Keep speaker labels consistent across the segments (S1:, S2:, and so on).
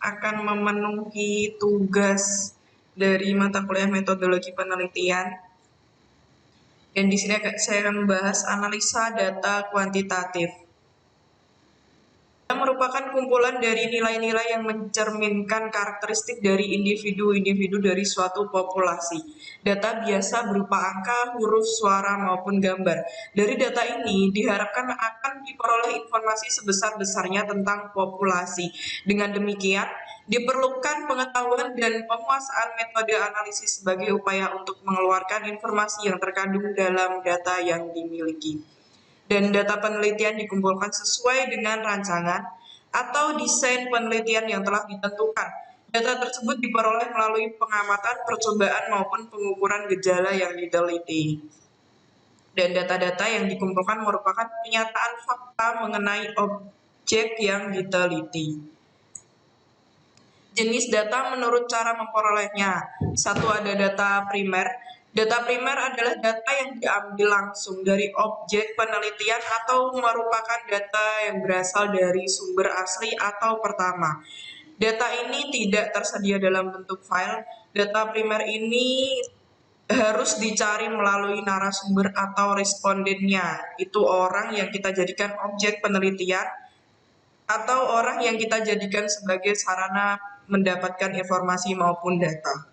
S1: akan memenuhi tugas dari mata kuliah metodologi penelitian. Dan di sini saya akan membahas analisa data kuantitatif. Merupakan kumpulan dari nilai-nilai yang mencerminkan karakteristik dari individu-individu dari suatu populasi. Data biasa berupa angka, huruf, suara, maupun gambar. Dari data ini diharapkan akan diperoleh informasi sebesar-besarnya tentang populasi. Dengan demikian, diperlukan pengetahuan dan penguasaan metode analisis sebagai upaya untuk mengeluarkan informasi yang terkandung dalam data yang dimiliki. Dan data penelitian dikumpulkan sesuai dengan rancangan atau desain penelitian yang telah ditentukan. Data tersebut diperoleh melalui pengamatan, percobaan, maupun pengukuran gejala yang diteliti. Dan data-data yang dikumpulkan merupakan penyataan fakta mengenai objek yang diteliti. Jenis data menurut cara memperolehnya. Satu, ada data primer. Data primer adalah data yang diambil langsung dari objek penelitian atau merupakan data yang berasal dari sumber asli atau pertama. Data ini tidak tersedia dalam bentuk file. Data primer ini harus dicari melalui narasumber atau respondennya. Itu orang yang kita jadikan objek penelitian atau orang yang kita jadikan sebagai sarana mendapatkan informasi maupun data.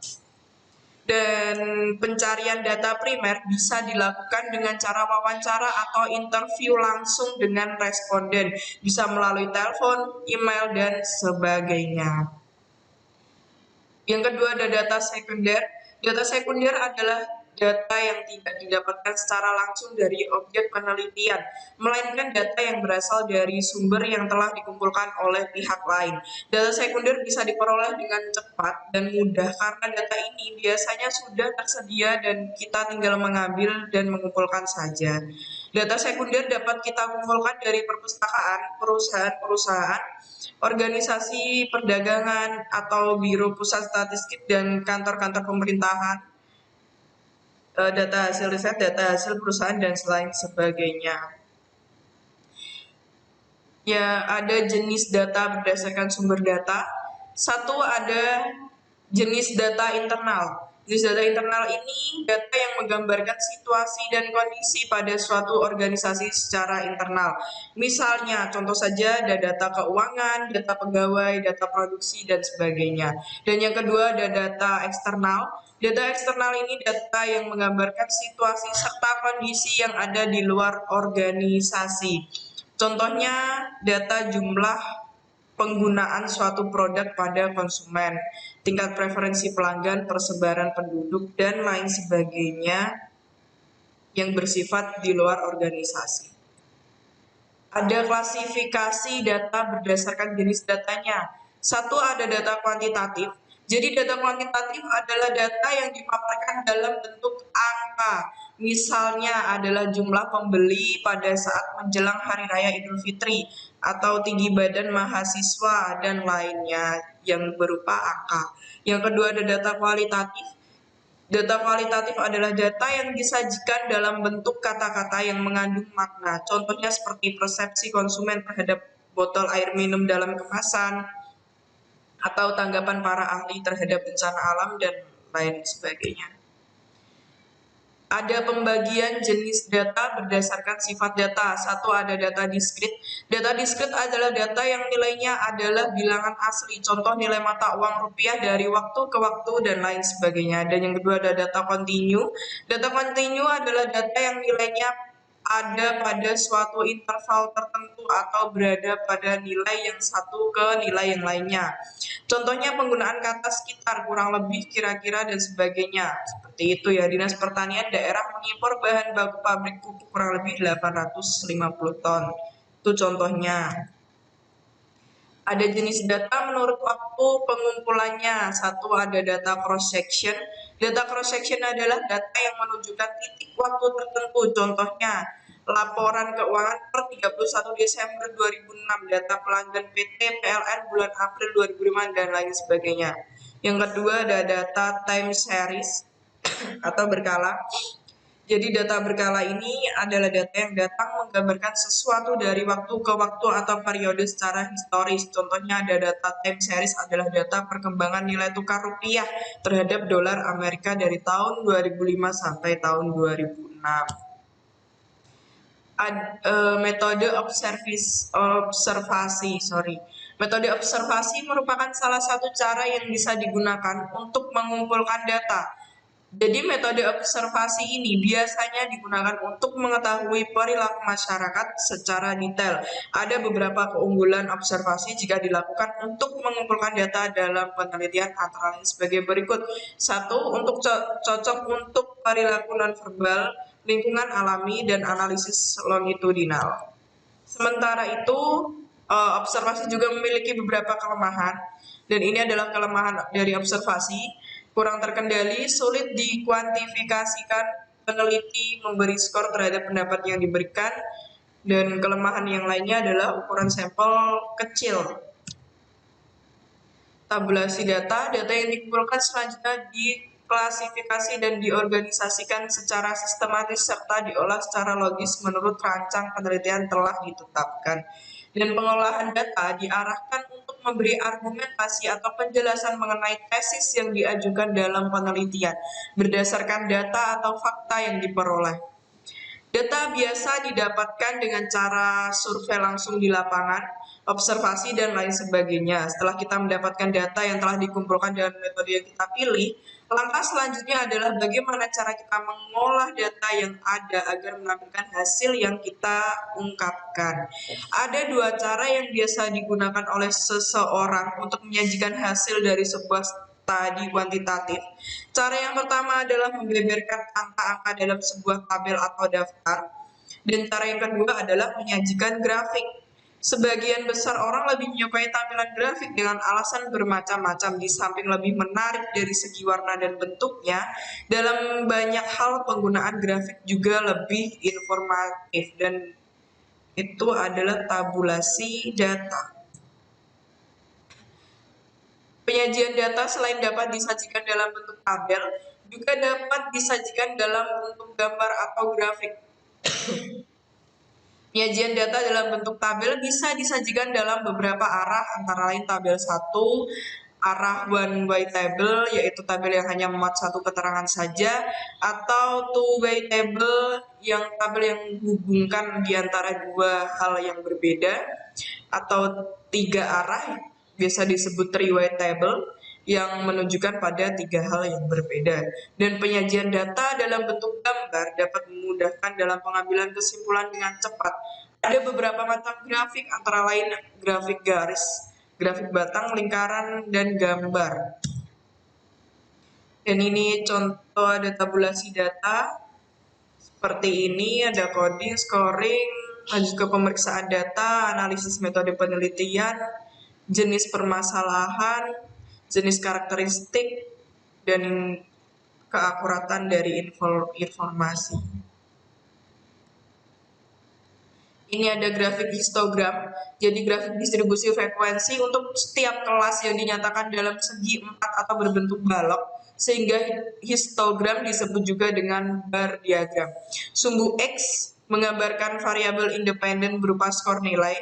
S1: Dan pencarian data primer bisa dilakukan dengan cara wawancara atau interview langsung dengan responden, bisa melalui telepon, email, dan sebagainya. Yang kedua, ada data sekunder. Data sekunder adalah data yang tidak didapatkan secara langsung dari objek penelitian, melainkan data yang berasal dari sumber yang telah dikumpulkan oleh pihak lain. Data sekunder bisa diperoleh dengan cepat dan mudah karena data ini biasanya sudah tersedia dan kita tinggal mengambil dan mengumpulkan saja. Data sekunder dapat kita kumpulkan dari perpustakaan, perusahaan-perusahaan, organisasi perdagangan atau biro pusat statistik dan kantor-kantor pemerintahan, data hasil riset, data hasil perusahaan, dan selain sebagainya. Ya, ada jenis data berdasarkan sumber data. Satu, ada jenis data internal. Jenis data internal ini data yang menggambarkan situasi dan kondisi pada suatu organisasi secara internal. Misalnya, contoh saja ada data keuangan, data pegawai, data produksi, dan sebagainya. Dan yang kedua ada data eksternal. Data eksternal ini data yang menggambarkan situasi serta kondisi yang ada di luar organisasi. Contohnya data jumlah penggunaan suatu produk pada konsumen, tingkat preferensi pelanggan, persebaran penduduk, dan lain sebagainya yang bersifat di luar organisasi. Ada klasifikasi data berdasarkan jenis datanya. Satu, ada data kuantitatif. Jadi data kuantitatif adalah data yang dipaparkan dalam bentuk angka. Misalnya adalah jumlah pembeli pada saat menjelang Hari Raya Idul Fitri atau tinggi badan mahasiswa dan lainnya yang berupa angka. Yang kedua, ada data kualitatif. Data kualitatif adalah data yang disajikan dalam bentuk kata-kata yang mengandung makna. Contohnya seperti persepsi konsumen terhadap botol air minum dalam kemasan, atau tanggapan para ahli terhadap bencana alam, dan lain sebagainya. Ada pembagian jenis data berdasarkan sifat data. Satu, ada data diskrit. Data diskrit adalah data yang nilainya adalah bilangan asli. Contoh nilai mata uang rupiah dari waktu ke waktu dan lain sebagainya. Dan yang kedua ada data kontinu. Data kontinu adalah data yang nilainya ada pada suatu interval tertentu atau berada pada nilai yang satu ke nilai yang lainnya. Contohnya penggunaan kata sekitar, kurang lebih, kira-kira, dan sebagainya. Seperti itu ya, Dinas Pertanian daerah mengimpor bahan baku pabrik pupuk kurang lebih 850 ton. Itu contohnya. Ada jenis data menurut waktu pengumpulannya. Satu, ada data cross-section. Data cross-section adalah data yang menunjukkan titik waktu tertentu. Contohnya, laporan keuangan per 31 Desember 2006, data pelanggan PT PLN bulan April 2005, dan lain sebagainya. Yang kedua, ada data time series atau berkala. Jadi data berkala ini adalah data yang datang menggambarkan sesuatu dari waktu ke waktu atau periode secara historis. Contohnya ada data time series adalah data perkembangan nilai tukar rupiah terhadap dolar Amerika dari tahun 2005 sampai tahun 2006. Metode Metode observasi merupakan salah satu cara yang bisa digunakan untuk mengumpulkan data. Jadi metode observasi ini biasanya digunakan untuk mengetahui perilaku masyarakat secara detail. Ada beberapa keunggulan observasi jika dilakukan untuk mengumpulkan data dalam penelitian antara lain sebagai berikut. 1. Untuk cocok untuk perilaku nonverbal, lingkungan alami, dan analisis longitudinal. Sementara itu, observasi juga memiliki beberapa kelemahan, dan ini adalah kelemahan dari observasi: kurang terkendali, sulit dikuantifikasikan, peneliti memberi skor terhadap pendapat yang diberikan, dan kelemahan yang lainnya adalah ukuran sampel kecil. Tabulasi data yang dikumpulkan selanjutnya diklasifikasi dan diorganisasikan secara sistematis serta diolah secara logis menurut rancang penelitian telah ditetapkan. Dan pengolahan data diarahkan untuk memberi argumentasi atau penjelasan mengenai tesis yang diajukan dalam penelitian berdasarkan data atau fakta yang diperoleh. Data biasa didapatkan dengan cara survei langsung di lapangan, observasi, dan lain sebagainya. Setelah kita mendapatkan data yang telah dikumpulkan dengan metode yang kita pilih, langkah selanjutnya adalah bagaimana cara kita mengolah data yang ada agar menampilkan hasil yang kita ungkapkan. Ada dua cara yang biasa digunakan oleh seseorang untuk menyajikan hasil dari sebuah studi kuantitatif. Cara yang pertama adalah membeberkan angka-angka dalam sebuah tabel atau daftar. Dan cara yang kedua adalah menyajikan grafik. Sebagian besar orang lebih menyukai tampilan grafik dengan alasan bermacam-macam. Di samping lebih menarik dari segi warna dan bentuknya, dalam banyak hal penggunaan grafik juga lebih informatif, dan itu adalah tabulasi data. Penyajian data selain dapat disajikan dalam bentuk tabel, juga dapat disajikan dalam bentuk gambar atau grafik. Penyajian data dalam bentuk tabel bisa disajikan dalam beberapa arah, antara lain tabel 1, arah one way table, yaitu tabel yang hanya memuat satu keterangan saja, atau two way table, yang tabel yang menghubungkan di antara dua hal yang berbeda, atau 3 arah, biasa disebut three-way table, yang menunjukkan pada 3 hal yang berbeda. Dan penyajian data dalam bentuk gambar dapat memudahkan dalam pengambilan kesimpulan dengan cepat. Ada beberapa macam grafik, antara lain grafik garis, grafik batang, lingkaran, dan gambar. Dan ini contoh ada tabulasi data. Seperti ini, ada coding, scoring, lanjut ke pemeriksaan data, analisis metode penelitian, jenis permasalahan, jenis karakteristik, dan keakuratan dari informasi. Ini ada grafik histogram, jadi grafik distribusi frekuensi untuk setiap kelas yang dinyatakan dalam segi 4 atau berbentuk balok, sehingga histogram disebut juga dengan bar diagram. Sumbu X menggambarkan variabel independen berupa skor nilai.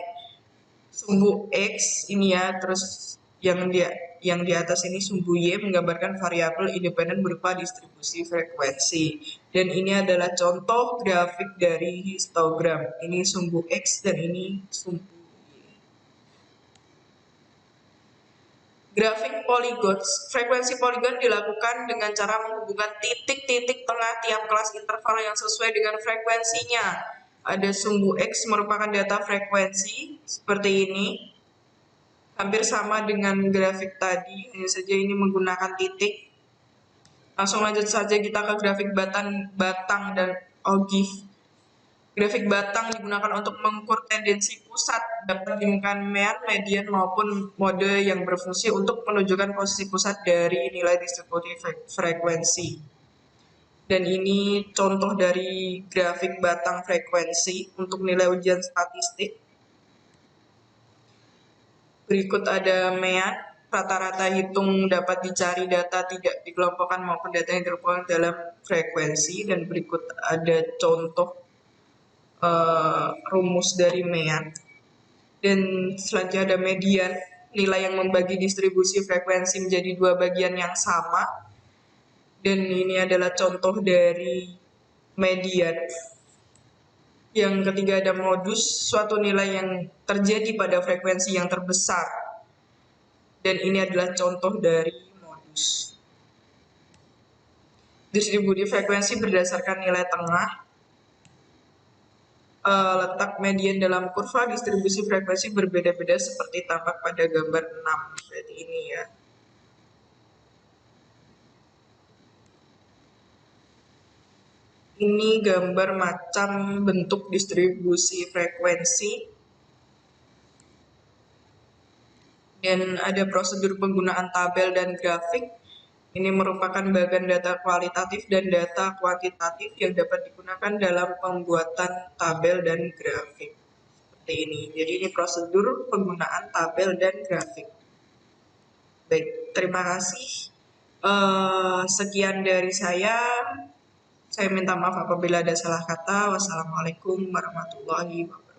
S1: Sumbu X ini ya, terus yang di atas ini sumbu Y menggambarkan variabel independen berupa distribusi frekuensi. Dan ini adalah contoh grafik dari histogram. Ini sumbu X dan ini sumbu Y. Grafik poligon. Frekuensi poligon dilakukan dengan cara menghubungkan titik-titik tengah tiap kelas interval yang sesuai dengan frekuensinya. Ada sumbu X merupakan data frekuensi seperti ini, hampir sama dengan grafik tadi, hanya saja ini menggunakan titik. Langsung lanjut saja kita ke grafik batang dan ogive. Grafik batang digunakan untuk mengukur tendensi pusat, dapat digunakan mean, median, maupun mode yang berfungsi untuk menunjukkan posisi pusat dari nilai distribusi frekuensi. Dan ini contoh dari grafik batang frekuensi untuk nilai ujian statistik. Berikut ada mean. rata-rata hitung dapat dicari data tidak dikelompokkan maupun data yang terkelompokkan dalam frekuensi, dan berikut ada contoh rumus dari MEAN. Dan selanjutnya ada median, nilai yang membagi distribusi frekuensi menjadi dua bagian yang sama. Dan ini adalah contoh dari median. Yang ketiga ada modus, suatu nilai yang terjadi pada frekuensi yang terbesar. Dan ini adalah contoh dari modus. Distribusi frekuensi berdasarkan nilai tengah. Letak median dalam kurva distribusi frekuensi berbeda-beda seperti tampak pada gambar 6. Berarti ini ya. Ini gambar macam bentuk distribusi frekuensi. Dan ada prosedur penggunaan tabel dan grafik. Ini merupakan bagian data kualitatif dan data kuantitatif yang dapat digunakan dalam pembuatan tabel dan grafik. Seperti ini. Jadi ini prosedur penggunaan tabel dan grafik. Baik, terima kasih. Sekian dari saya. Saya minta maaf apabila ada salah kata. Wassalamualaikum warahmatullahi wabarakatuh.